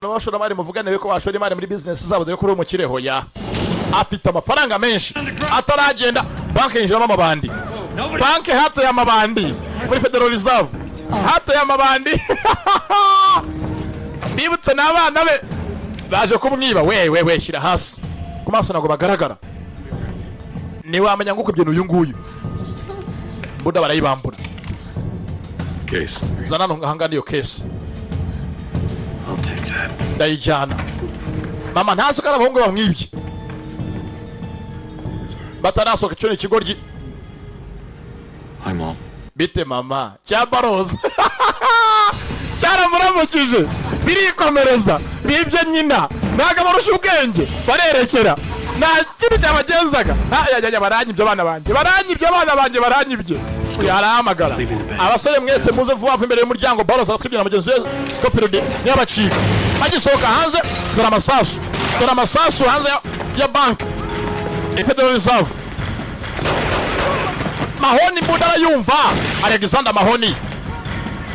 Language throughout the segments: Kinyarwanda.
n'abashoramari muvugane ko bashora imari muri business zabo dore ko uri umukire hoya afite amafaranga menshi ataragenda banki yinjiramo amabandi banki hata y'amabandi muri Federal Reserve hata y'amabandi bibutse n'abana be baje kumwiba we shyira hasi ku maso nago bagaragara ni wamenya ngo kubye n'uyu nguyu buda barayibambura case zana no hangana iyo case I'll take that dayijana mama ntaso kana bahungu bamwibye batarasoka cyo n'ikigoryi Hi mom bite mama cyabaroza cyaramurambukije birikomereza bibye nyina naga barusha ubwenge barerekera nta kintu cyabagenzaga yajya baranyibye abana banjye baranyibye yaramagara abasore mwese muze vuba imbere y'umuryango baroza twibye mugenzi Scofield n'abacika bagisohoka hanze dore amasasu hanze ya bank Federal Reserve Mahoni budara yumva Alexander Mahoni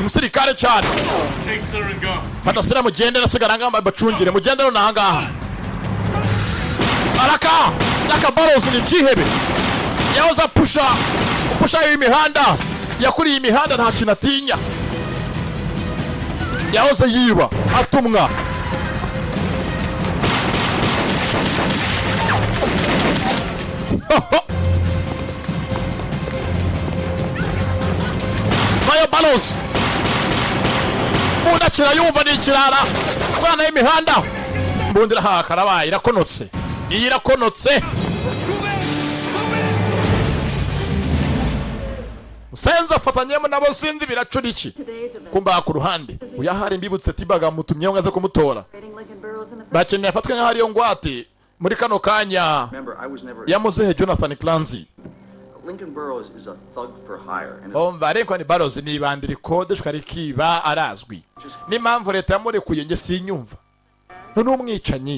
umusirikare cyane fata sira mugende nasigara ngamba bacungire mugende no nahangaha araka barozi ni cyihebe yahoza pusha imihanda yakuriye imihanda nta kintu atinya yahoze yiba atumwa Mayo balos Munda kira yumva ni kirara kwana y'imihanda mbundira ha karabaye irakonotse Senza fatanyemo nabo sinzi biracuriki kumba ku ruhande uyahari mbibutse tibaga mutumye ngaze kumutora bakeneye afatwe nka hari yo ngwate muri kano kanya yamuzehe Jonathan Clancy Lincoln Burrows is a thug for hire. Ariko ni Burrows ni bandiri code shkarikiba arazwi. Ni mpamvu leta yamurekuye nge sinyumva. None umwicanyi